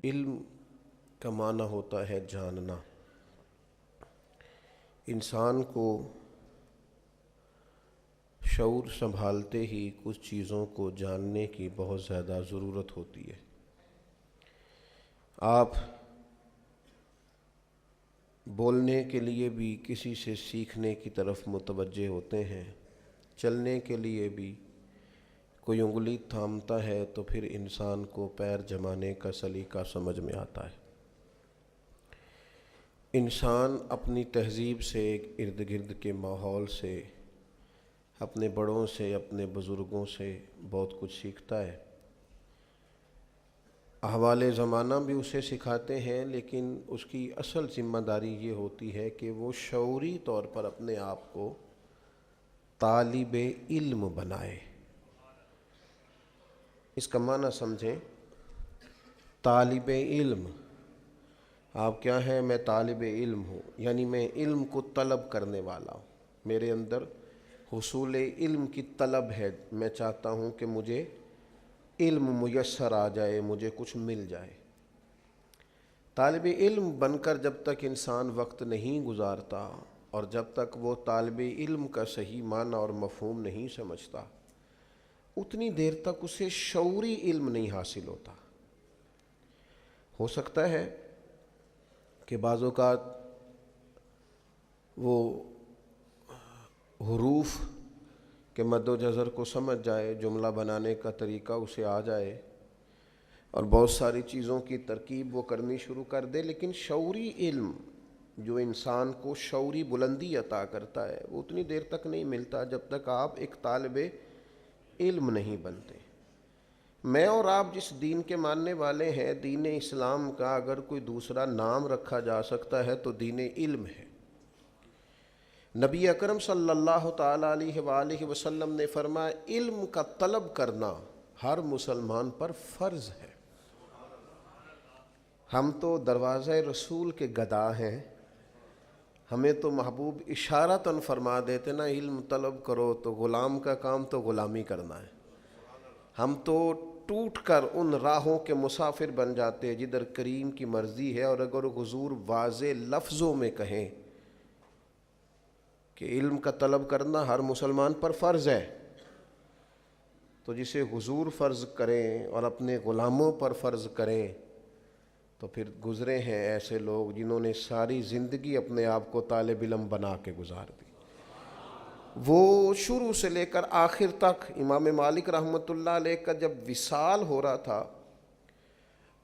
علم کا معنی ہوتا ہے جاننا۔ انسان کو شعور سنبھالتے ہی کچھ چیزوں کو جاننے کی بہت زیادہ ضرورت ہوتی ہے۔ آپ بولنے کے لیے بھی کسی سے سیکھنے کی طرف متوجہ ہوتے ہیں، چلنے کے لیے بھی کوئی انگلی تھامتا ہے تو پھر انسان کو پیر جمانے کا سلیقہ سمجھ میں آتا ہے۔ انسان اپنی تہذیب سے، ارد گرد کے ماحول سے، اپنے بڑوں سے، اپنے بزرگوں سے بہت کچھ سیکھتا ہے۔ احوال زمانہ بھی اسے سکھاتے ہیں، لیکن اس کی اصل ذمہ داری یہ ہوتی ہے کہ وہ شعوری طور پر اپنے آپ کو طالب علم بنائے۔ اس کا معنی سمجھیں، طالب علم۔ آپ کیا ہیں؟ میں طالب علم ہوں، یعنی میں علم کو طلب کرنے والا ہوں، میرے اندر حصول علم کی طلب ہے، میں چاہتا ہوں کہ مجھے علم میسر آ جائے، مجھے کچھ مل جائے۔ طالب علم بن کر جب تک انسان وقت نہیں گزارتا اور جب تک وہ طالب علم کا صحیح معنی اور مفہوم نہیں سمجھتا، اتنی دیر تک اسے شعوری علم نہیں حاصل ہوتا۔ ہو سکتا ہے کہ بعض اوقات وہ حروف کے مد و جزر کو سمجھ جائے، جملہ بنانے کا طریقہ اسے آ جائے اور بہت ساری چیزوں کی ترکیب وہ کرنی شروع کر دے، لیکن شعوری علم جو انسان کو شعوری بلندی عطا کرتا ہے وہ اتنی دیر تک نہیں ملتا جب تک آپ ایک طالب علم نہیں بنتے۔ میں اور آپ جس دین کے ماننے والے ہیں، دین اسلام کا اگر کوئی دوسرا نام رکھا جا سکتا ہے تو دین علم ہے۔ نبی اکرم صلی اللہ تعالیٰ علیہ وآلہ وسلم نے فرمایا، علم کا طلب کرنا ہر مسلمان پر فرض ہے۔ ہم تو دروازہ رسول کے گدا ہیں، ہمیں تو محبوب اشارتاً فرما دیتے نا، علم طلب کرو، تو غلام کا کام تو غلامی کرنا ہے۔ ہم تو ٹوٹ کر ان راہوں کے مسافر بن جاتے جدھر کریم کی مرضی ہے، اور اگر حضور واضح لفظوں میں کہیں کہ علم کا طلب کرنا ہر مسلمان پر فرض ہے، تو جسے حضور فرض کریں اور اپنے غلاموں پر فرض کریں، تو پھر گزرے ہیں ایسے لوگ جنہوں نے ساری زندگی اپنے آپ کو طالب علم بنا کے گزار دی۔ وہ شروع سے لے کر آخر تک، امام مالک رحمۃ اللہ علیہ کا جب وصال ہو رہا تھا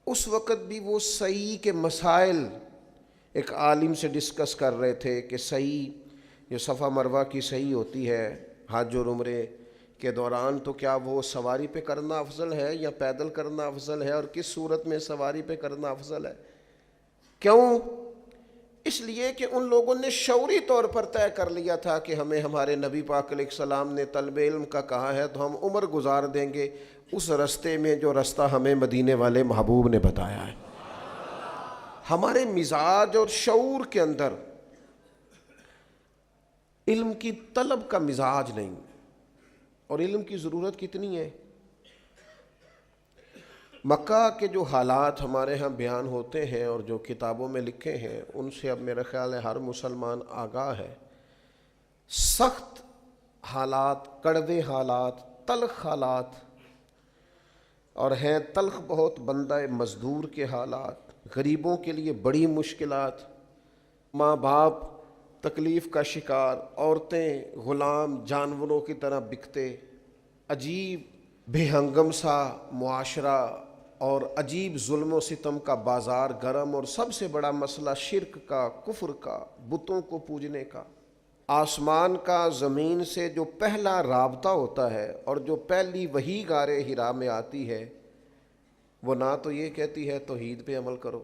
اس وقت بھی وہ صحیح کے مسائل ایک عالم سے ڈسکس کر رہے تھے کہ صحیح جو صفا مروہ کی صحیح ہوتی ہے حج اور عمرے کے دوران، تو کیا وہ سواری پہ کرنا افضل ہے یا پیدل کرنا افضل ہے، اور کس صورت میں سواری پہ کرنا افضل ہے؟ کیوں؟ اس لیے کہ ان لوگوں نے شعوری طور پر طے کر لیا تھا کہ ہمیں ہمارے نبی پاک علیہ السلام نے طلب علم کا کہا ہے تو ہم عمر گزار دیں گے اس رستے میں جو رستہ ہمیں مدینے والے محبوب نے بتایا ہے۔ ہمارے مزاج اور شعور کے اندر علم کی طلب کا مزاج نہیں، اور علم کی ضرورت کتنی ہے۔ مکہ کے جو حالات ہمارے ہاں بیان ہوتے ہیں اور جو کتابوں میں لکھے ہیں، ان سے اب میرا خیال ہے ہر مسلمان آگاہ ہے۔ سخت حالات، کڑوے حالات، تلخ حالات، اور ہیں تلخ بہت بندہ مزدور کے حالات، غریبوں کے لیے بڑی مشکلات، ماں باپ تکلیف کا شکار، عورتیں غلام جانوروں کی طرح بکتے، عجیب بے ہنگم سا معاشرہ اور عجیب ظلم و ستم کا بازار گرم، اور سب سے بڑا مسئلہ شرک کا، کفر کا، بتوں کو پوجنے کا۔ آسمان کا زمین سے جو پہلا رابطہ ہوتا ہے اور جو پہلی وحی غار حرا میں آتی ہے، وہ نہ تو یہ کہتی ہے توحید پہ عمل کرو،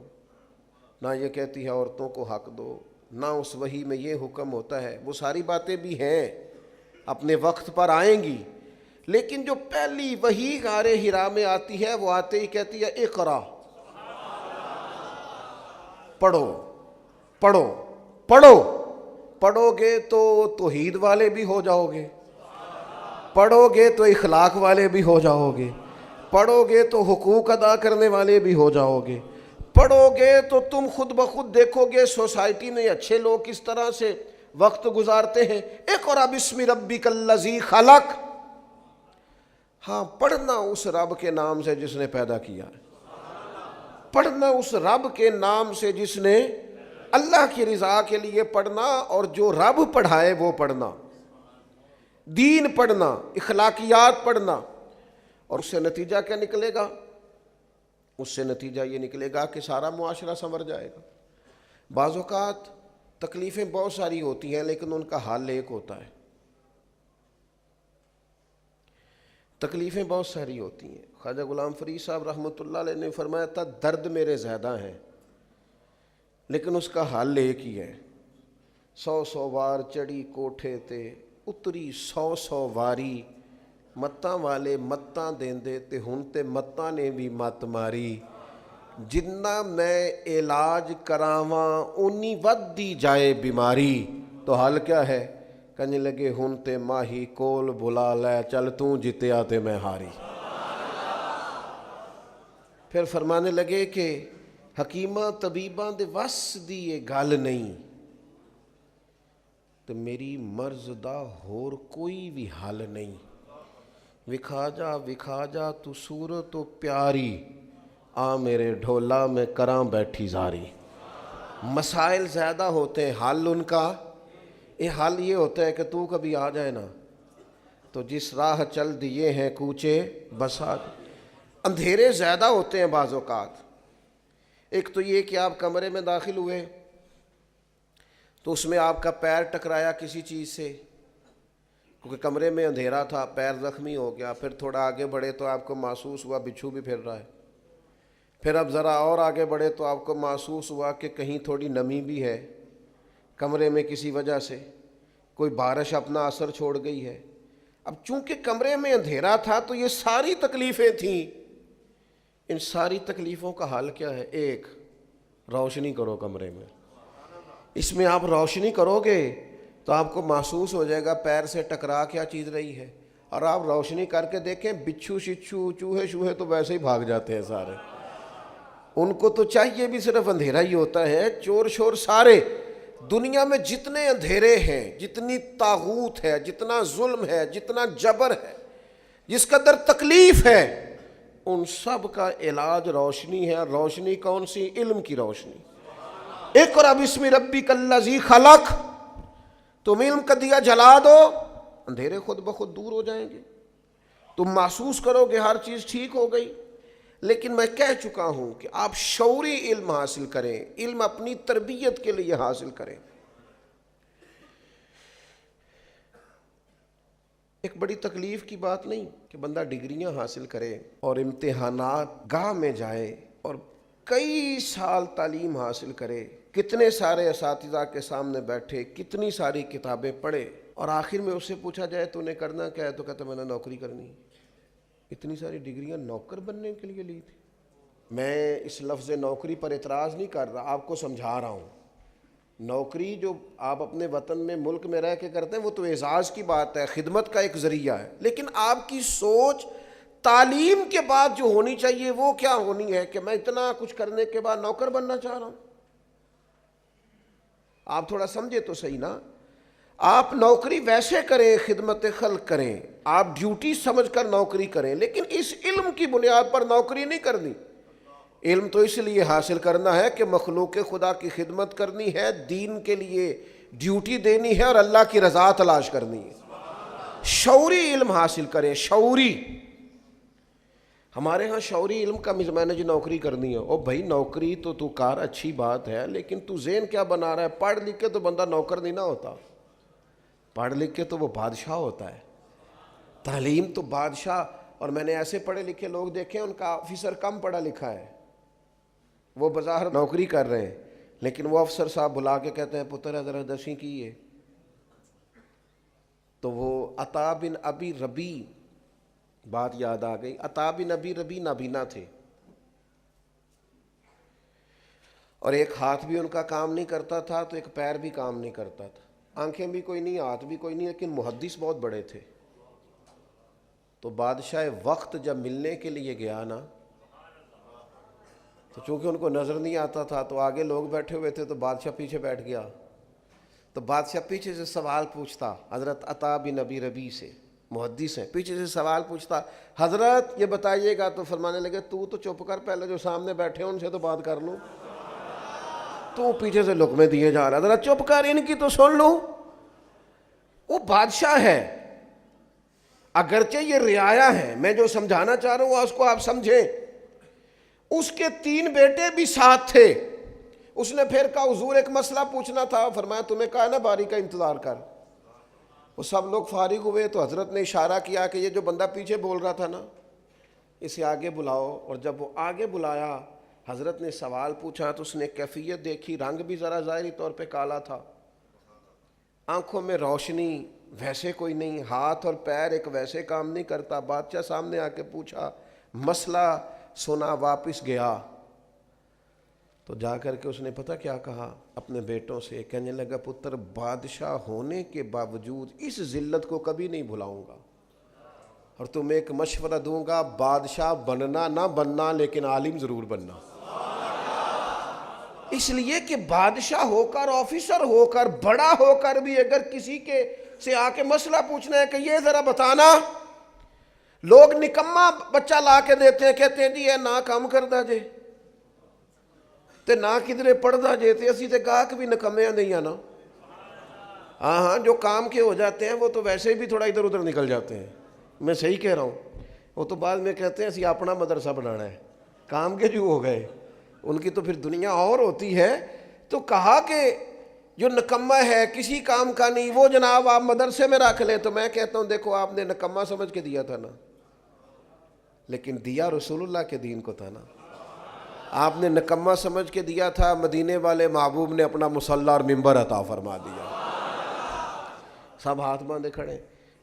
نہ یہ کہتی ہے عورتوں کو حق دو، نہ اس وحی میں یہ حکم ہوتا ہے۔ وہ ساری باتیں بھی ہیں، اپنے وقت پر آئیں گی، لیکن جو پہلی وحی غار حرا میں آتی ہے وہ آتے ہی کہتی ہے اقرا، پڑھو پڑھو پڑھو۔ پڑھو گے تو توحید والے بھی ہو جاؤ گے، پڑھو گے تو اخلاق والے بھی ہو جاؤ گے، پڑھو گے تو حقوق ادا کرنے والے بھی ہو جاؤ گے، پڑھو گے تو تم خود بخود دیکھو گے سوسائٹی میں اچھے لوگ کس طرح سے وقت گزارتے ہیں۔ اقرأ بسم ربک الذی خلق، ہاں پڑھنا اس رب کے نام سے جس نے پیدا کیا ہے، پڑھنا اس رب کے نام سے جس نے اللہ کی رضا کے لیے پڑھنا، اور جو رب پڑھائے وہ پڑھنا، دین پڑھنا، اخلاقیات پڑھنا۔ اور اس سے نتیجہ کیا نکلے گا؟ اس سے نتیجہ یہ نکلے گا کہ سارا معاشرہ سنور جائے گا۔ بعض اوقات تکلیفیں بہت ساری ہوتی ہیں لیکن ان کا حل ایک ہوتا ہے۔ تکلیفیں بہت ساری ہوتی ہیں۔ خواجہ غلام فرید صاحب رحمۃ اللہ علیہ نے فرمایا تھا درد میرے زیادہ ہیں لیکن اس کا حل ایک ہی ہے۔ 100 وار چڑھی کوٹھے تے اتری 100 واری، متاں والے متاں دیندے تے ہن تے متاں نے بھی مت ماری، جنہ میں علاج کراواں اونی ودی جائے بیماری۔ تو حل کیا ہے؟ کہنے لگے ہن تے ماہی کول بلا لے، چل تو جتیا تے میں ہاری۔ پھر فرمانے لگے کہ حکیماں طبیباں دے وس دی یہ گل نہیں، تے میری مرض دا ہور کوئی بھی حل نہیں۔ وکھا جا تو صورت و پیاری، آ میرے ڈھولا میں کراں بیٹھی زاری۔ مسائل زیادہ ہوتے ہیں، حل ان کا حل یہ ہوتا ہے کہ تو کبھی آ جائے نا تو جس راہ چل دیے ہیں کوچے بسا۔ اندھیرے زیادہ ہوتے ہیں بعض اوقات۔ ایک تو یہ کہ آپ کمرے میں داخل ہوئے تو اس میں آپ کا پیر ٹکرایا کسی چیز سے، کیونکہ کمرے میں اندھیرا تھا، پیر زخمی ہو گیا۔ پھر تھوڑا آگے بڑھے تو آپ کو محسوس ہوا بچھو بھی پھر رہا ہے۔ پھر اب ذرا اور آگے بڑھے تو آپ کو محسوس ہوا کہ کہیں تھوڑی نمی بھی ہے کمرے میں، کسی وجہ سے کوئی بارش اپنا اثر چھوڑ گئی ہے۔ اب چونکہ کمرے میں اندھیرا تھا تو یہ ساری تکلیفیں تھیں۔ ان ساری تکلیفوں کا حل کیا ہے؟ ایک، روشنی کرو کمرے میں۔ اس میں آپ روشنی کرو گے تو آپ کو محسوس ہو جائے گا پیر سے ٹکرا کیا چیز رہی ہے، اور آپ روشنی کر کے دیکھیں بچھو شچھو چوہے شوہے تو ویسے ہی بھاگ جاتے ہیں سارے، ان کو تو چاہیے بھی صرف اندھیرا ہی ہوتا ہے۔ چور شور سارے دنیا میں جتنے اندھیرے ہیں، جتنی طاغوت ہے، جتنا ظلم ہے، جتنا جبر ہے، جس قدر تکلیف ہے، ان سب کا علاج روشنی ہے۔ روشنی کون سی؟ علم کی روشنی۔ اقرأ بسم ربک الذی خلق، تم علم کا دیا جلا دو، اندھیرے خود بخود دور ہو جائیں گے، تم محسوس کرو گے ہر چیز ٹھیک ہو گئی۔ لیکن میں کہہ چکا ہوں کہ آپ شعوری علم حاصل کریں، علم اپنی تربیت کے لیے حاصل کریں۔ ایک بڑی تکلیف کی بات نہیں کہ بندہ ڈگریاں حاصل کرے اور امتحانات گاہ میں جائے اور کئی سال تعلیم حاصل کرے، کتنے سارے اساتذہ کے سامنے بیٹھے، کتنی ساری کتابیں پڑھے، اور آخر میں اس سے پوچھا جائے تو نے کرنا کیا ہے تو کہتا میں نے نوکری کرنی۔ اتنی ساری ڈگریاں نوکر بننے کے لیے لی تھی۔ میں اس لفظ نوکری پر اعتراض نہیں کر رہا، آپ کو سمجھا رہا ہوں۔ نوکری جو آپ اپنے وطن میں ملک میں رہ کے کرتے ہیں وہ تو اعزاز کی بات ہے، خدمت کا ایک ذریعہ ہے، لیکن آپ کی سوچ تعلیم کے بعد جو ہونی چاہیے وہ کیا ہونی ہے کہ میں اتنا کچھ کرنے کے بعد نوکر بننا چاہ رہا ہوں۔ آپ تھوڑا سمجھے تو صحیح نا۔ آپ نوکری ویسے کریں، خدمت خلق کریں، آپ ڈیوٹی سمجھ کر نوکری کریں، لیکن اس علم کی بنیاد پر نوکری نہیں کرنی۔ علم تو اس لیے حاصل کرنا ہے کہ مخلوق خدا کی خدمت کرنی ہے، دین کے لیے ڈیوٹی دینی ہے اور اللہ کی رضا تلاش کرنی ہے۔ شعوری علم حاصل کریں، شعوری۔ ہمارے ہاں شعوری علم کا میں نے جو نوکری کرنی ہے، او بھائی نوکری تو کار اچھی بات ہے، لیکن تو ذہن کیا بنا رہا ہے؟ پڑھ لکھ کے تو بندہ نوکر نہیں نہ ہوتا، پڑھ لکھ کے تو وہ بادشاہ ہوتا ہے۔ تعلیم تو بادشاہ، اور میں نے ایسے پڑھے لکھے لوگ دیکھے ان کا آفیسر کم پڑھا لکھا ہے، وہ بظاہر نوکری کر رہے ہیں، لیکن وہ افسر صاحب بلا کے کہتے ہیں پتر ذرا دسیں کی ہے، تو وہ عطا بن ابی ربی، بات یاد آ گئی، عطا بن ابی ربی نابینا تھے، اور ایک ہاتھ بھی ان کا کام نہیں کرتا تھا تو ایک پیر بھی کام نہیں کرتا تھا، آنکھیں بھی کوئی نہیں، ہاتھ بھی کوئی نہیں، لیکن محدث بہت بڑے تھے۔ تو بادشاہ وقت جب ملنے کے لیے گیا نا تو چونکہ ان کو نظر نہیں آتا تھا تو آگے لوگ بیٹھے ہوئے تھے تو بادشاہ پیچھے بیٹھ گیا. تو بادشاہ پیچھے سے سوال پوچھتا, حضرت عطا بن ابی ربیع سے, محدث ہیں, پیچھے سے سوال پوچھتا, حضرت یہ بتائیے گا. تو فرمانے لگے تو چپ کر, پہلے جو سامنے بیٹھے ہیں ان سے تو بات کر لوں. تو پیچھے سے لقمے دیے جا رہا, حضرت چپ کر, ان کی تو سن لوں. وہ بادشاہ ہے, اگرچہ یہ رعایا ہے, میں جو سمجھانا چاہ رہا ہوں اس کو آپ سمجھیں. اس کے 3 بیٹے بھی ساتھ تھے. اس نے پھر کہا حضور ایک مسئلہ پوچھنا تھا. فرمایا تمہیں کہا نا باری کا انتظار کر. وہ سب لوگ فارغ ہوئے تو حضرت نے اشارہ کیا کہ یہ جو بندہ پیچھے بول رہا تھا نا, اسے آگے بلاؤ. اور جب وہ آگے بلایا, حضرت نے سوال پوچھا تو اس نے کیفیت دیکھی, رنگ بھی ذرا ظاہری طور پہ کالا تھا, آنکھوں میں روشنی ویسے کوئی نہیں, ہاتھ اور پیر ایک ویسے کام نہیں کرتا. بادشاہ سامنے آ کے پوچھا, مسئلہ سنا, واپس گیا. تو جا کر کے اس نے پتہ کیا کہا اپنے بیٹوں سے, کہنے لگا پتر بادشاہ ہونے کے باوجود اس ذلت کو کبھی نہیں بھلاؤں گا, اور تمہیں ایک مشورہ دوں گا, بادشاہ بننا نہ بننا لیکن عالم ضرور بننا. اس لیے کہ بادشاہ ہو کر, آفیسر ہو کر, بڑا ہو کر بھی اگر کسی کے سے آ کے مسئلہ پوچھنا ہے کہ یہ ذرا بتانا, لوگ نکما بچہ لا کے دیتے ہیں, کہتے ہیں جی یہ نہ کام کردا جے تے نہ کدھرے پڑھدا جے, تے اسی تے گاہک بھی نکمے نہیں آنا. ہاں جو کام کے ہو جاتے ہیں وہ تو ویسے بھی تھوڑا ادھر ادھر نکل جاتے ہیں. میں صحیح کہہ رہا ہوں. وہ تو بعد میں کہتے ہیں اسی اپنا مدرسہ بنانا ہے, کام کے جو ہو گئے ان کی تو پھر دنیا اور ہوتی ہے. تو کہا کہ جو نکمہ ہے کسی کام کا نہیں, وہ جناب آپ مدرسے میں رکھ لیں. تو میں کہتا ہوں دیکھو آپ نے نکمہ سمجھ کے دیا تھا نا, لیکن دیا رسول اللہ کے دین کو تھا نا. آپ نے نکمہ سمجھ کے دیا تھا, مدینے والے محبوب نے اپنا مصلی اور ممبر عطا فرما دیا. سب ہاتھ باندھے کھڑے.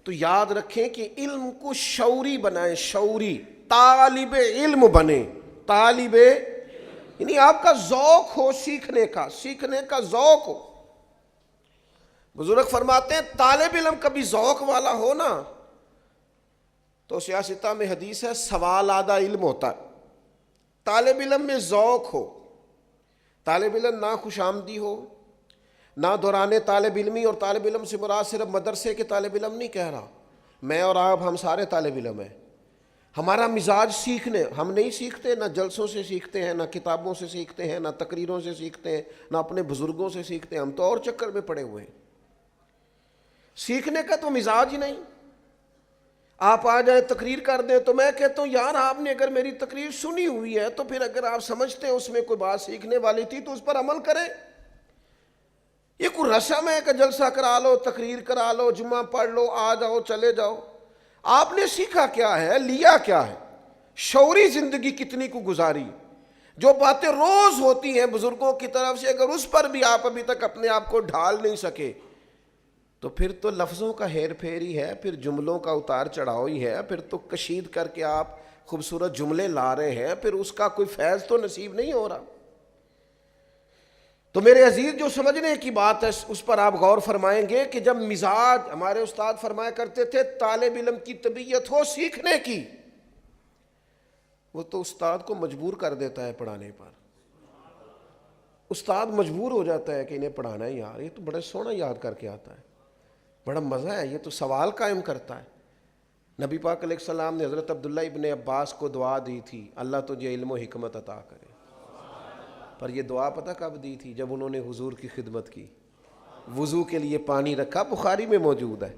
تو یاد رکھیں کہ علم کو شعوری بنائیں, شعوری, طالب علم بنے, طالب یعنی آپ کا ذوق ہو سیکھنے کا, سیکھنے کا ذوق ہو. بزرگ فرماتے ہیں طالب علم کبھی ذوق والا ہو نا, تو سیاستہ میں حدیث ہے سوال آدھا علم ہوتا ہے. طالب علم میں ذوق ہو, طالب علم نہ خوش آمدی ہو, نہ دوران طالب علمی. اور طالب علم سے مراد صرف مدرسے کے طالب علم نہیں کہہ رہا, میں اور آپ ہم سارے طالب علم ہیں. ہمارا مزاج سیکھنے, ہم نہیں سیکھتے, نہ جلسوں سے سیکھتے ہیں, نہ کتابوں سے سیکھتے ہیں, نہ تقریروں سے سیکھتے ہیں, نہ اپنے بزرگوں سے سیکھتے ہیں. ہم تو اور چکر میں پڑے ہوئے ہیں. سیکھنے کا تو مزاج ہی نہیں. آپ آ جائیں تقریر کر دیں تو میں کہتا ہوں یار آپ نے اگر میری تقریر سنی ہوئی ہے تو پھر اگر آپ سمجھتے ہیں اس میں کوئی بات سیکھنے والی تھی تو اس پر عمل کریں. یہ کوئی رسم ہے کہ جلسہ کرا لو, تقریر کرا لو, جمعہ پڑھ لو, آ جاؤ چلے جاؤ. آپ نے سیکھا کیا ہے, لیا کیا ہے, شعوری زندگی کتنی کو گزاری. جو باتیں روز ہوتی ہیں بزرگوں کی طرف سے, اگر اس پر بھی آپ ابھی تک اپنے آپ کو ڈھال نہیں سکے تو پھر تو لفظوں کا ہیر پھیر ہی ہے, پھر جملوں کا اتار چڑھاؤ ہی ہے, پھر تو کشید کر کے آپ خوبصورت جملے لا رہے ہیں, پھر اس کا کوئی فیض تو نصیب نہیں ہو رہا. تو میرے عزیز جو سمجھنے کی بات ہے اس پر آپ غور فرمائیں گے کہ جب مزاج, ہمارے استاد فرمایا کرتے تھے طالب علم کی طبیعت ہو سیکھنے کی, وہ تو استاد کو مجبور کر دیتا ہے پڑھانے پر. استاد مجبور ہو جاتا ہے کہ انہیں پڑھانا ہے, یار یہ تو بڑا سونا یاد کر کے آتا ہے, بڑا مزہ ہے, یہ تو سوال قائم کرتا ہے. نبی پاک علیہ السلام نے حضرت عبداللہ ابن عباس کو دعا دی تھی, اللہ تجھے علم و حکمت عطا کرے. پر یہ دعا پتہ کب دی تھی؟ جب انہوں نے حضور کی خدمت کی, وضو کے لیے پانی رکھا, بخاری میں موجود ہے,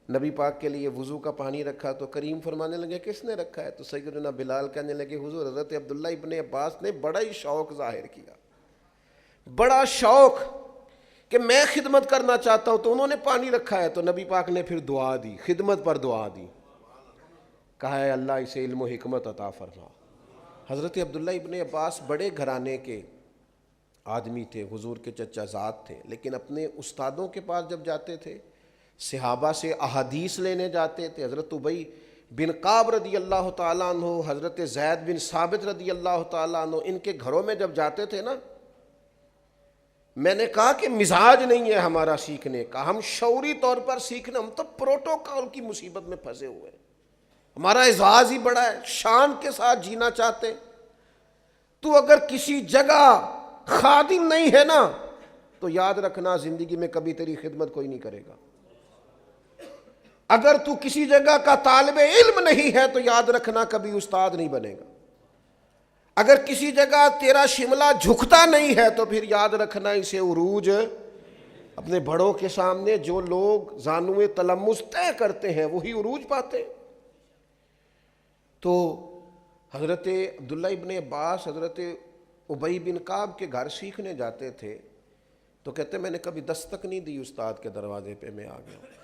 نبی پاک کے لیے وضو کا پانی رکھا تو کریم فرمانے لگے کس نے رکھا ہے؟ تو سیدنا بلال کہنے لگے حضور حضرت عبداللہ ابن عباس نے بڑا ہی شوق ظاہر کیا, بڑا شوق کہ میں خدمت کرنا چاہتا ہوں, تو انہوں نے پانی رکھا ہے. تو نبی پاک نے پھر دعا دی, خدمت پر دعا دی, کہا ہے اللہ اسے علم و حکمت عطا فرما. حضرت عبداللہ ابن عباس بڑے گھرانے کے آدمی تھے, حضور کے چچا زاد تھے, لیکن اپنے استادوں کے پاس جب جاتے تھے, صحابہ سے احادیث لینے جاتے تھے. حضرت ابی بن قعب رضی اللہ تعالیٰ عنہ, حضرت زید بن ثابت رضی اللہ تعالیٰ عنہ, ان کے گھروں میں جب جاتے تھے نا, میں نے کہا کہ مزاج نہیں ہے ہمارا سیکھنے کا, ہم شعوری طور پر سیکھنا, ہم تو پروٹوکول کی مصیبت میں پھنسے ہوئے ہیں. ہمارا اعزاز ہی بڑا ہے, شان کے ساتھ جینا چاہتے ہیں. تو اگر کسی جگہ خادم نہیں ہے نا تو یاد رکھنا زندگی میں کبھی تیری خدمت کوئی نہیں کرے گا. اگر تو کسی جگہ کا طالب علم نہیں ہے تو یاد رکھنا کبھی استاد نہیں بنے گا. اگر کسی جگہ تیرا شملہ جھکتا نہیں ہے تو پھر یاد رکھنا اسے عروج. اپنے بڑوں کے سامنے جو لوگ زانوے تلمس طے کرتے ہیں وہی عروج پاتے ہیں. تو حضرت عبداللہ ابن عباس حضرت ابی بن کعب کے گھر سیکھنے جاتے تھے تو کہتے میں نے کبھی دستک نہیں دی استاد کے دروازے پہ، میں آ گیا ہوں.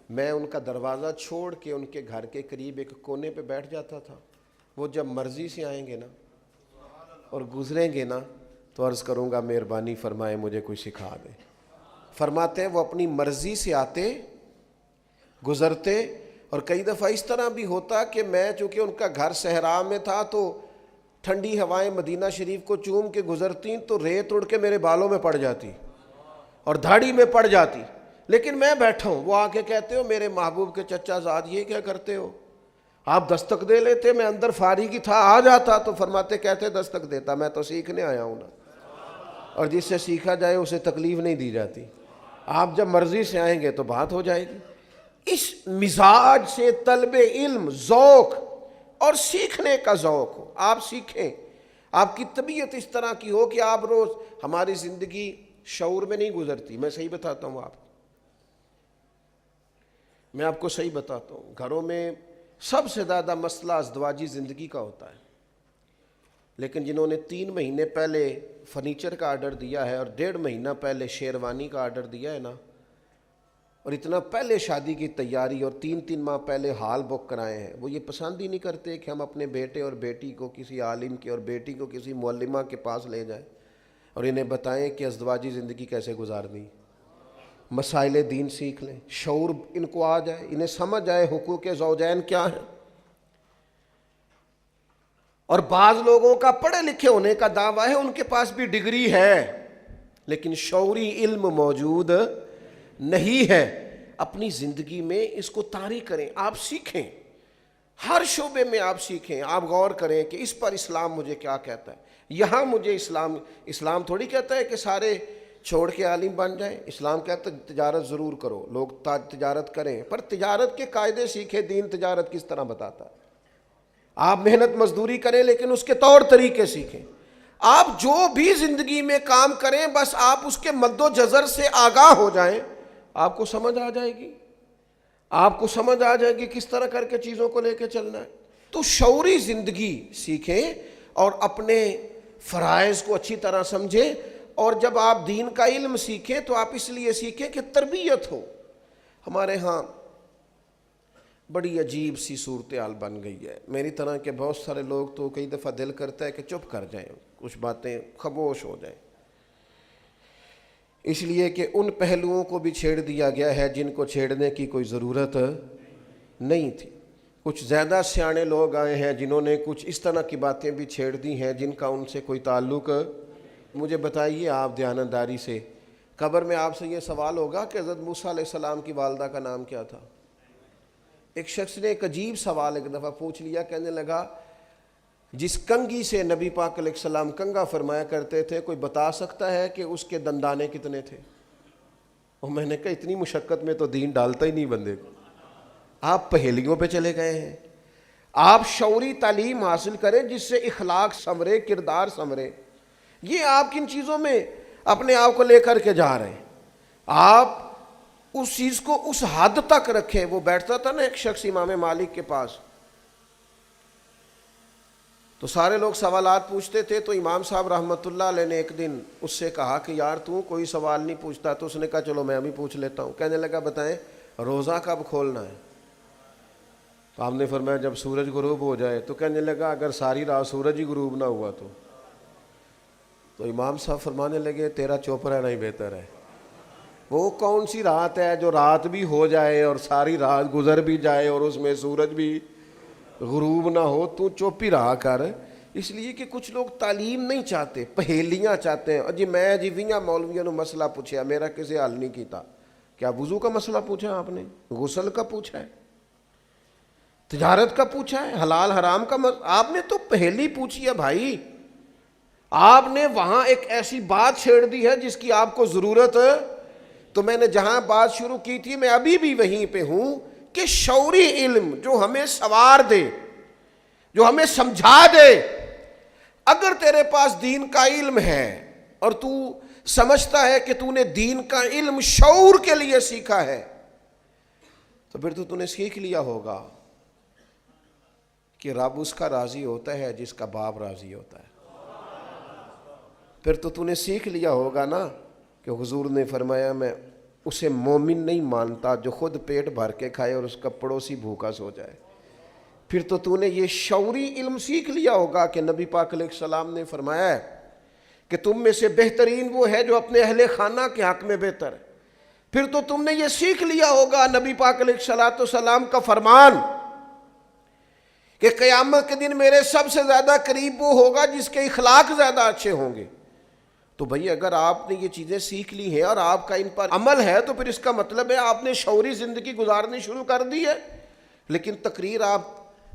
میں ان کا دروازہ چھوڑ کے ان کے گھر کے قریب ایک کونے پہ بیٹھ جاتا تھا. وہ جب مرضی سے آئیں گے نا اور گزریں گے نا تو عرض کروں گا مہربانی فرمائے مجھے کوئی سکھا دے. فرماتے ہیں وہ اپنی مرضی سے آتے گزرتے، اور کئی دفعہ اس طرح بھی ہوتا کہ میں چونکہ ان کا گھر صحرا میں تھا تو ٹھنڈی ہوائیں مدینہ شریف کو چوم کے گزرتی تو ریت اڑ کے میرے بالوں میں پڑ جاتی اور دھاڑی میں پڑ جاتی، لیکن میں بیٹھا ہوں. وہ آ کے کہتے ہو میرے محبوب کے چچا زاد یہ کیا کرتے ہو؟ آپ دستک دے لیتے، میں اندر فارغ ہی تھا آ جاتا. تو فرماتے کہتے دستک دیتا، میں تو سیکھنے آیا ہوں نا، اور جس سے سیکھا جائے اسے تکلیف نہیں دی جاتی. آپ جب مرضی سے آئیں گے تو بات ہو جائے گی. اس مزاج سے طلب علم ذوق اور سیکھنے کا ذوق ہو، آپ سیکھیں. آپ کی طبیعت اس طرح کی ہو کہ آپ روز، ہماری زندگی شعور میں نہیں گزرتی. میں صحیح بتاتا ہوں میں آپ کو صحیح بتاتا ہوں. گھروں میں سب سے زیادہ مسئلہ ازدواجی زندگی کا ہوتا ہے، لیکن جنہوں نے 3 مہینے پہلے فرنیچر کا آرڈر دیا ہے اور 1.5 مہینہ پہلے شیروانی کا آرڈر دیا ہے نا، اور اتنا پہلے شادی کی تیاری اور 3 ماہ پہلے ہال بک کرائے ہیں، وہ یہ پسند ہی نہیں کرتے کہ ہم اپنے بیٹے اور بیٹی کو کسی عالم کے اور بیٹی کو کسی معلمہ کے پاس لے جائیں اور انہیں بتائیں کہ ازدواجی زندگی کیسے گزارنی. مسائل دین سیکھ لیں، شعور ان کو آ جائے، انہیں سمجھ آئے حقوق زوجین کیا ہیں. اور بعض لوگوں کا پڑھے لکھے ہونے کا دعویٰ ہے، ان کے پاس بھی ڈگری ہے لیکن شعوری علم موجود نہیں ہے. اپنی زندگی میں اس کو طاری کریں، آپ سیکھیں، ہر شعبے میں آپ سیکھیں. آپ غور کریں کہ اس پر اسلام مجھے کیا کہتا ہے. یہاں مجھے اسلام تھوڑی کہتا ہے کہ سارے چھوڑ کے عالم بن جائیں. اسلام کہتا ہے تجارت ضرور کرو، لوگ تجارت کریں، پر تجارت کے قاعدے سیکھیں. دین تجارت کس طرح بتاتا ہے. آپ محنت مزدوری کریں لیکن اس کے طور طریقے سیکھیں. آپ جو بھی زندگی میں کام کریں بس آپ اس کے مد و جزر سے آگاہ ہو جائیں، آپ کو سمجھ آ جائے گی. آپ کو سمجھ آ جائے گی کس طرح کر کے چیزوں کو لے کے چلنا ہے. تو شعوری زندگی سیکھیں اور اپنے فرائض کو اچھی طرح سمجھیں. اور جب آپ دین کا علم سیکھیں تو آپ اس لیے سیکھیں کہ تربیت ہو. ہمارے ہاں بڑی عجیب سی صورتحال بن گئی ہے. میری طرح کے بہت سارے لوگ تو کئی دفعہ دل کرتا ہے کہ چپ کر جائیں، کچھ باتیں خاموش ہو جائیں، اس لیے کہ ان پہلوؤں کو بھی چھیڑ دیا گیا ہے جن کو چھیڑنے کی کوئی ضرورت نہیں تھی. کچھ زیادہ سیانے لوگ آئے ہیں جنہوں نے کچھ اس طرح کی باتیں بھی چھیڑ دی ہیں جن کا ان سے کوئی تعلق. مجھے بتائیے آپ دیانتداری سے، قبر میں آپ سے یہ سوال ہوگا کہ حضرت موسیٰ علیہ السلام کی والدہ کا نام کیا تھا؟ ایک شخص نے ایک عجیب سوال ایک دفعہ پوچھ لیا، کہنے لگا جس کنگھی سے نبی پاک علیہ السلام کنگھا فرمایا کرتے تھے کوئی بتا سکتا ہے کہ اس کے دندانے کتنے تھے؟ اور میں نے کہا اتنی مشقت میں تو دین ڈالتا ہی نہیں بندے کو. آپ پہیلیوں پہ چلے گئے ہیں. آپ شعوری تعلیم حاصل کریں جس سے اخلاق سنورے، کردار سنورے. یہ آپ کن چیزوں میں اپنے آپ کو لے کر کے جا رہے ہیں؟ آپ اس چیز کو اس حد تک رکھیں. وہ بیٹھتا تھا نا ایک شخص امام مالک کے پاس، تو سارے لوگ سوالات پوچھتے تھے، تو امام صاحب رحمۃ اللہ علیہ نے ایک دن اس سے کہا کہ یار تو کوئی سوال نہیں پوچھتا. تو اس نے کہا چلو میں بھی پوچھ لیتا ہوں. کہنے لگا بتائیں روزہ کب کھولنا ہے؟ تو آپ نے فرمایا جب سورج غروب ہو جائے. تو کہنے لگا اگر ساری رات سورج ہی غروب نہ ہوا تو امام صاحب فرمانے لگے تیرا چپ رہنا ہی بہتر ہے. وہ کون سی رات ہے جو رات بھی ہو جائے اور ساری رات گزر بھی جائے اور اس میں سورج بھی غروب نہ ہو؟ تو چپ ہی رہا کر. اس لیے کہ کچھ لوگ تعلیم نہیں چاہتے، پہیلیاں چاہتے ہیں. جی میں جی 20 مولویوں نے مسئلہ پوچھا، میرا کسی حل نہیں کیتا. کیا وضو کا مسئلہ پوچھا آپ نے؟ غسل کا پوچھا ہے؟ تجارت کا پوچھا ہے؟ حلال حرام کا آپ نے تو پہیلی پوچھی ہے بھائی. آپ نے وہاں ایک ایسی بات چھیڑ دی ہے جس کی آپ کو ضرورت ہے. تو میں نے جہاں بات شروع کی تھی میں ابھی بھی وہیں پہ ہوں کہ شعوری علم جو ہمیں سوار دے، جو ہمیں سمجھا دے. اگر تیرے پاس دین کا علم ہے اور تو سمجھتا ہے کہ تو نے دین کا علم شعور کے لیے سیکھا ہے، تو پھر تو نے سیکھ لیا ہوگا کہ رب اس کا راضی ہوتا ہے جس کا باپ راضی ہوتا ہے. پھر تو نے سیکھ لیا ہوگا نا کہ حضور نے فرمایا میں اسے مومن نہیں مانتا جو خود پیٹ بھر کے کھائے اور اس کا پڑوسی بھوکا سو جائے. پھر تو نے یہ شعوری علم سیکھ لیا ہوگا کہ نبی پاک علیہ السلام نے فرمایا ہے کہ تم میں سے بہترین وہ ہے جو اپنے اہل خانہ کے حق میں بہتر ہے. پھر تو تم نے یہ سیکھ لیا ہوگا نبی پاک علیہ السلام کا فرمان کہ قیامت کے دن میرے سب سے زیادہ قریب وہ ہوگا جس کے اخلاق زیادہ اچھے ہوں گے. تو بھئی اگر آپ نے یہ چیزیں سیکھ لی ہیں اور آپ کا ان پر عمل ہے تو پھر اس کا مطلب ہے آپ نے شعوری زندگی گزارنی شروع کر دی ہے. لیکن تقریر آپ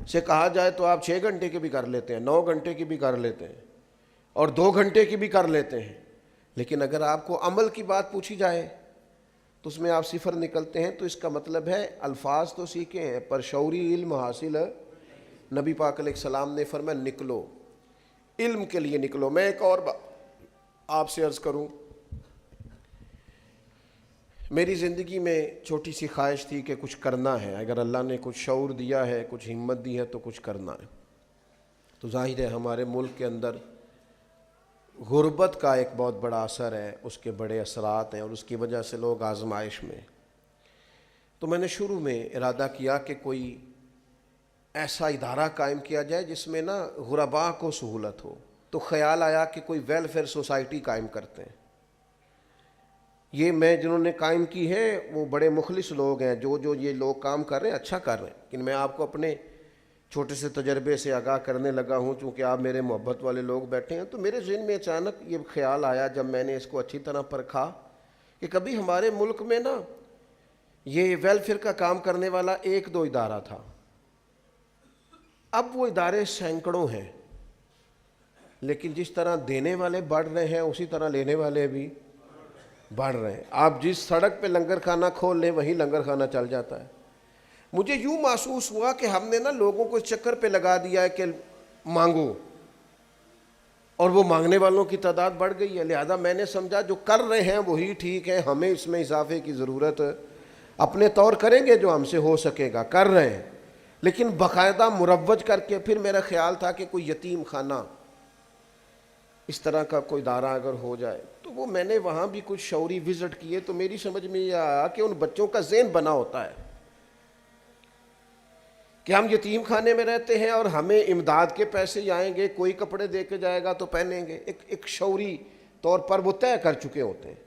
سے کہا جائے تو آپ 6 گھنٹے کی بھی کر لیتے ہیں، 9 گھنٹے کی بھی کر لیتے ہیں اور 2 گھنٹے کی بھی کر لیتے ہیں. لیکن اگر آپ کو عمل کی بات پوچھی جائے تو اس میں آپ صفر نکلتے ہیں. تو اس کا مطلب ہے الفاظ تو سیکھے ہیں پر شعوری علم حاصل ہے. نبی پاک علیہ السلام نے فرمایا نکلو، علم کے لیے نکلو. میں ایک اور بات آپ سے عرض کروں، میری زندگی میں چھوٹی سی خواہش تھی کہ کچھ کرنا ہے. اگر اللہ نے کچھ شعور دیا ہے، کچھ ہمت دی ہے تو کچھ کرنا ہے. تو ظاہر ہے ہمارے ملک کے اندر غربت کا ایک بہت بڑا اثر ہے، اس کے بڑے اثرات ہیں اور اس کی وجہ سے لوگ آزمائش میں. تو میں نے شروع میں ارادہ کیا کہ کوئی ایسا ادارہ قائم کیا جائے جس میں نا غرباء کو سہولت ہو. تو خیال آیا کہ کوئی ویلفیئر سوسائٹی قائم کرتے ہیں. یہ میں جنہوں نے قائم کی ہے وہ بڑے مخلص لوگ ہیں، جو یہ لوگ کام کر رہے ہیں اچھا کر رہے ہیں. لیکن میں آپ کو اپنے چھوٹے سے تجربے سے آگاہ کرنے لگا ہوں، چونکہ آپ میرے محبت والے لوگ بیٹھے ہیں. تو میرے ذہن میں اچانک یہ خیال آیا جب میں نے اس کو اچھی طرح پرکھا کہ کبھی ہمارے ملک میں نا یہ ویلفیئر کا کام کرنے والا 1-2 ادارہ تھا. اب وہ ادارے سینکڑوں ہیں، لیکن جس طرح دینے والے بڑھ رہے ہیں اسی طرح لینے والے بھی بڑھ رہے ہیں. آپ جس سڑک پہ لنگر خانہ کھول لیں وہیں لنگر خانہ چل جاتا ہے. مجھے یوں محسوس ہوا کہ ہم نے نا لوگوں کو اس چکر پہ لگا دیا ہے کہ مانگو، اور وہ مانگنے والوں کی تعداد بڑھ گئی ہے. لہذا میں نے سمجھا جو کر رہے ہیں وہی ٹھیک ہے، ہمیں اس میں اضافے کی ضرورت اپنے طور کریں گے جو ہم سے ہو سکے گا، کر رہے ہیں. لیکن باقاعدہ مروج کر کے پھر میرا خیال تھا کہ کوئی یتیم خانہ اس طرح کا کوئی ادارہ اگر ہو جائے. تو وہ میں نے وہاں بھی کچھ شعوری وزٹ کیے تو میری سمجھ میں یہ آیا کہ ان بچوں کا ذہن بنا ہوتا ہے کہ ہم یتیم خانے میں رہتے ہیں اور ہمیں امداد کے پیسے آئیں گے، کوئی کپڑے دے کے جائے گا تو پہنیں گے. ایک شعوری طور پر وہ طے کر چکے ہوتے ہیں.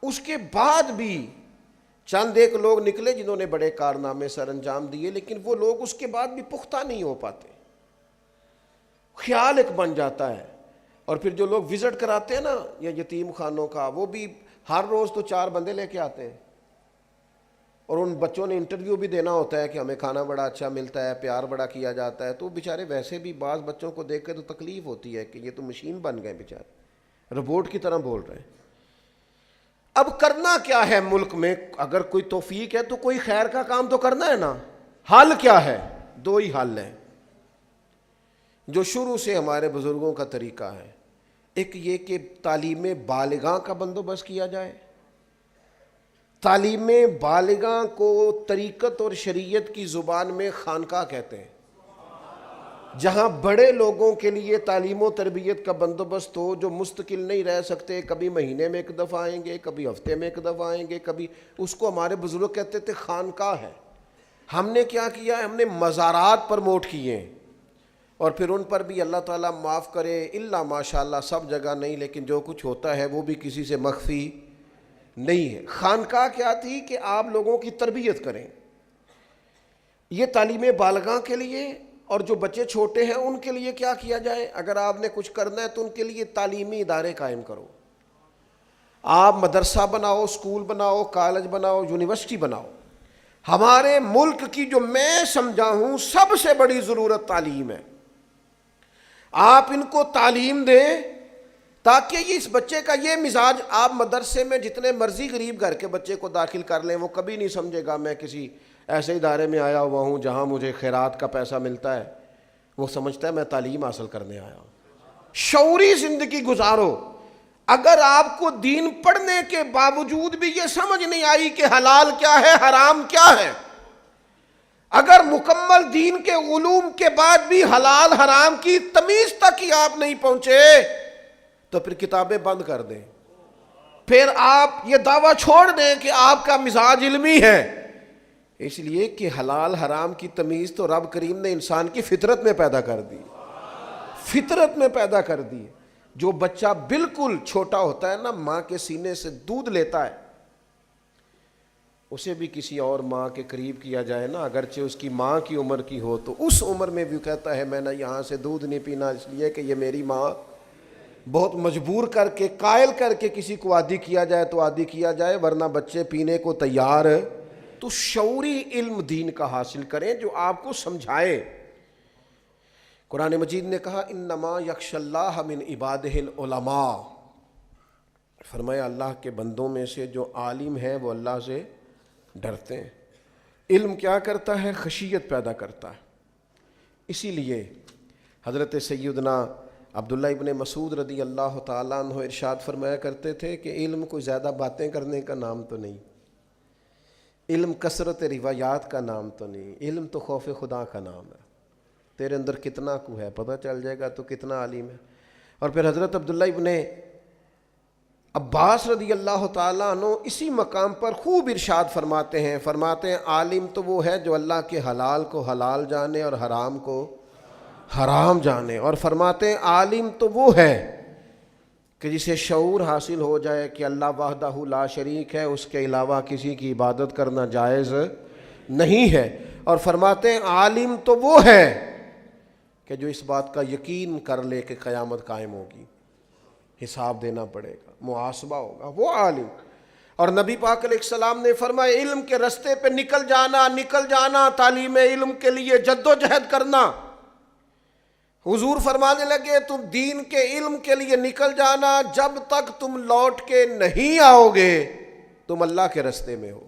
اس کے بعد بھی چند ایک لوگ نکلے جنہوں نے بڑے کارنامے سر انجام دیے، لیکن وہ لوگ اس کے بعد بھی پختہ نہیں ہو پاتے. خیال ایک بن جاتا ہے. اور پھر جو لوگ وزٹ کراتے ہیں نا یا یتیم خانوں کا، وہ بھی ہر روز تو 4 بندے لے کے آتے ہیں اور ان بچوں نے انٹرویو بھی دینا ہوتا ہے کہ ہمیں کھانا بڑا اچھا ملتا ہے، پیار بڑا کیا جاتا ہے. تو بیچارے ویسے بھی بعض بچوں کو دیکھ کے تو تکلیف ہوتی ہے کہ یہ تو مشین بن گئے، بیچارے روبوٹ کی طرح بول رہے ہیں. اب کرنا کیا ہے ملک میں؟ اگر کوئی توفیق ہے تو کوئی خیر کا کام تو کرنا ہے نا. حل کیا ہے؟ 2 ہی حل ہیں جو شروع سے ہمارے بزرگوں کا طریقہ ہے. ایک یہ کہ تعلیم بالغاں کا بندوبست کیا جائے. تعلیم بالغاں کو طریقت اور شریعت کی زبان میں خانقاہ کہتے ہیں، جہاں بڑے لوگوں کے لیے تعلیم و تربیت کا بندوبست ہو، جو مستقل نہیں رہ سکتے، کبھی مہینے میں 1 دفعہ آئیں گے، کبھی ہفتے میں 1 دفعہ آئیں گے، کبھی. اس کو ہمارے بزرگ کہتے تھے خانقاہ ہے. ہم نے کیا کیا ہے؟ ہم نے مزارات پروموٹ کیے ہیں اور پھر ان پر بھی اللہ تعالیٰ معاف کرے الا ماشاءاللہ سب جگہ نہیں، لیکن جو کچھ ہوتا ہے وہ بھی کسی سے مخفی نہیں ہے. خانقاہ کیا تھی کہ آپ لوگوں کی تربیت کریں. یہ تعلیم بالغاں کے لیے. اور جو بچے چھوٹے ہیں ان کے لیے کیا کیا جائے؟ اگر آپ نے کچھ کرنا ہے تو ان کے لیے تعلیمی ادارے قائم کرو. آپ مدرسہ بناؤ، اسکول بناؤ، کالج بناؤ، یونیورسٹی بناؤ. ہمارے ملک کی جو میں سمجھا ہوں سب سے بڑی ضرورت تعلیم ہے. آپ ان کو تعلیم دیں تاکہ یہ اس بچے کا یہ مزاج، آپ مدرسے میں جتنے مرضی غریب گھر کے بچے کو داخل کر لیں، وہ کبھی نہیں سمجھے گا میں کسی ایسے ادارے میں آیا ہوا ہوں جہاں مجھے خیرات کا پیسہ ملتا ہے. وہ سمجھتا ہے میں تعلیم حاصل کرنے آیا ہوں. شعوری زندگی گزارو. اگر آپ کو دین پڑھنے کے باوجود بھی یہ سمجھ نہیں آئی کہ حلال کیا ہے حرام کیا ہے، اگر مکمل دین کے علوم کے بعد بھی حلال حرام کی تمیز تک ہی آپ نہیں پہنچے، تو پھر کتابیں بند کر دیں. پھر آپ یہ دعویٰ چھوڑ دیں کہ آپ کا مزاج علمی ہے. اس لیے کہ حلال حرام کی تمیز تو رب کریم نے انسان کی فطرت میں پیدا کر دی، فطرت میں پیدا کر دی. جو بچہ بالکل چھوٹا ہوتا ہے نا، ماں کے سینے سے دودھ لیتا ہے، اسے بھی کسی اور ماں کے قریب کیا جائے نا، اگرچہ اس کی ماں کی عمر کی ہو، تو اس عمر میں بھی کہتا ہے میں نے یہاں سے دودھ نہیں پینا، اس لیے کہ یہ میری ماں. بہت مجبور کر کے، قائل کر کے کسی کو عادی کیا جائے تو عادی کیا جائے، ورنہ بچے پینے کو تیار. تو شعوری علم دین کا حاصل کریں جو آپ کو سمجھائے. قرآن مجید نے کہا انما یخشی اللہ من عبادہ العلماء، فرمایا اللہ کے بندوں میں سے جو عالم ہیں وہ اللہ سے ڈرتے ہیں. علم کیا کرتا ہے؟ خشیت پیدا کرتا ہے. اسی لیے حضرت سیدنا عبداللہ ابن مسعود رضی اللہ تعالیٰ عنہ ارشاد فرمایا کرتے تھے کہ علم کوئی زیادہ باتیں کرنے کا نام تو نہیں، علم کثرت روایات کا نام تو نہیں، علم تو خوف خدا کا نام ہے. تیرے اندر کتنا کو ہے پتہ چل جائے گا تو کتنا عالم ہے. اور پھر حضرت عبداللہ ابن عباس رضی اللہ تعالیٰ عنہ اسی مقام پر خوب ارشاد فرماتے ہیں عالم تو وہ ہے جو اللہ کے حلال کو حلال جانے اور حرام کو حرام جانے. اور فرماتے ہیں عالم تو وہ ہے کہ جسے شعور حاصل ہو جائے کہ اللہ وحدہ لا شریک ہے، اس کے علاوہ کسی کی عبادت کرنا جائز نہیں ہے. اور فرماتے ہیں عالم تو وہ ہے کہ جو اس بات کا یقین کر لے کہ قیامت قائم ہوگی، حساب دینا پڑے گا، محاسبہ ہوگا، وہ عالم. اور نبی پاک علیہ السلام نے فرمایا علم کے رستے پہ نکل جانا، تعلیم علم کے لیے جد و جہد کرنا. حضور فرمانے لگے تم دین کے علم کے لیے نکل جانا، جب تک تم لوٹ کے نہیں آؤ گے تم اللہ کے رستے میں ہو.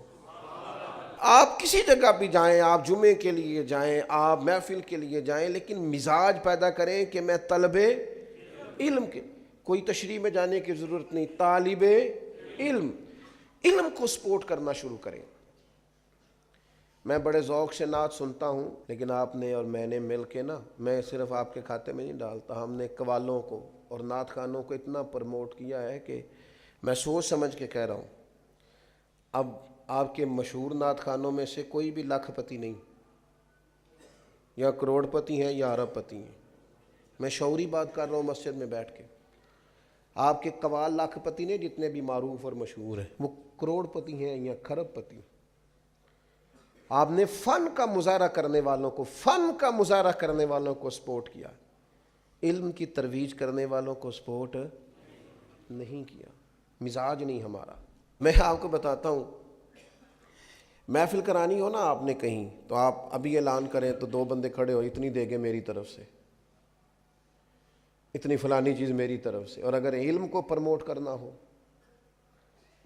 آپ کسی جگہ بھی جائیں، آپ جمعے کے لیے جائیں، آپ محفل کے لیے جائیں، لیکن مزاج پیدا کریں کہ میں طلب علم کے. کوئی تشریح میں جانے کی ضرورت نہیں، طالب علم کو سپورٹ کرنا شروع کریں. میں بڑے ذوق سے نعت سنتا ہوں، لیکن آپ نے اور میں نے مل کے نا، میں صرف آپ کے کھاتے میں نہیں ڈالتا، ہم نے قوالوں کو اور نعت خانوں کو اتنا پروموٹ کیا ہے کہ میں سوچ سمجھ کے کہہ رہا ہوں. اب آپ کے مشہور نعت خانوں میں سے کوئی بھی لاکھ پتی نہیں، یا کروڑ پتی ہیں یا ارب پتی ہیں. میں شعوری بات کر رہا ہوں مسجد میں بیٹھ کے. آپ کے قوال لاکھ پتی نہیں جتنے بھی معروف اور مشہور ہیں، وہ کروڑ پتی ہیں یا کھرب پتی. آپ نے فن کا مظاہرہ کرنے والوں کو سپورٹ کیا، علم کی ترویج کرنے والوں کو سپورٹ نہیں کیا. مزاج نہیں ہمارا. میں آپ کو بتاتا ہوں، محفل کرانی ہو نا آپ نے کہیں، تو آپ ابھی اعلان کریں تو 2 بندے کھڑے ہو، اتنی دے گے میری طرف سے، اتنی فلانی چیز میری طرف سے. اور اگر علم کو پروموٹ کرنا ہو،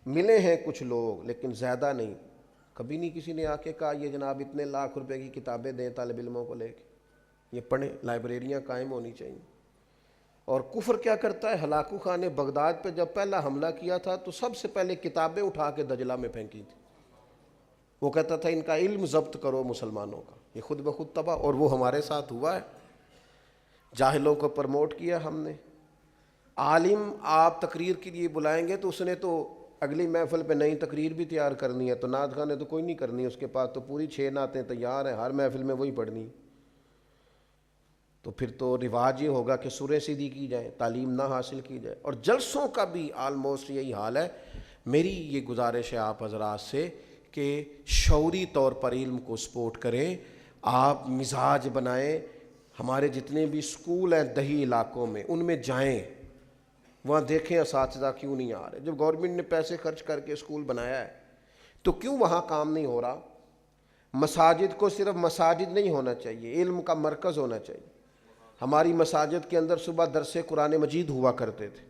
ملے ہیں کچھ لوگ لیکن زیادہ نہیں. کبھی نہیں کسی نے آ کے کہا یہ جناب اتنے لاکھ روپے کی کتابیں دیں طالب علموں کو لے کے، یہ پڑھیں. لائبریریاں قائم ہونی چاہیے. اور کفر کیا کرتا ہے؟ ہلاکو خان نے بغداد پہ جب پہلا حملہ کیا تھا تو سب سے پہلے کتابیں اٹھا کے دجلہ میں پھینکی تھی. وہ کہتا تھا ان کا علم ضبط کرو مسلمانوں کا. یہ خود بخود تباہ. اور وہ ہمارے ساتھ ہوا ہے. جاہلوں کو پروموٹ کیا ہم نے. عالم آپ تقریر کے لیے بلائیں گے تو اس نے تو اگلی محفل پہ نئی تقریر بھی تیار کرنی ہے، تو نعت خانے تو کوئی نہیں کرنی، اس کے پاس تو پوری 6 نعتیں تیار ہیں، ہر محفل میں وہی پڑھنی. تو پھر تو رواج یہ ہوگا کہ سورہ سیدھی کی جائے، تعلیم نہ حاصل کی جائے. اور جلسوں کا بھی آلموسٹ یہی حال ہے. میری یہ گزارش ہے آپ حضرات سے کہ شعوری طور پر علم کو سپورٹ کریں، آپ مزاج بنائیں. ہمارے جتنے بھی اسکول ہیں دیہی علاقوں میں، ان میں جائیں، وہاں دیکھیں اساتذہ کیوں نہیں آ رہے. جب گورنمنٹ نے پیسے خرچ کر کے اسکول بنایا ہے تو کیوں وہاں کام نہیں ہو رہا؟ مساجد کو صرف مساجد نہیں ہونا چاہیے، علم کا مرکز ہونا چاہیے. ہماری مساجد کے اندر صبح درس قرآن مجید ہوا کرتے تھے.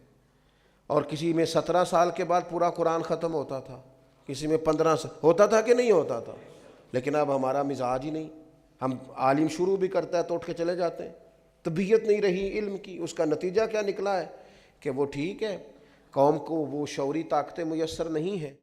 اور کسی میں 17 سال کے بعد پورا قرآن ختم ہوتا تھا، کسی میں 15 سال ہوتا تھا کہ نہیں ہوتا تھا. لیکن اب ہمارا مزاج ہی نہیں. ہم عالم شروع بھی کرتا ہے تو اٹھ کے چلے جاتے ہیں. طبیعت نہیں رہی علم کی. اس کا نتیجہ کیا نکلا ہے کہ وہ ٹھیک ہے، قوم کو وہ شعوری طاقتیں میسر نہیں ہیں.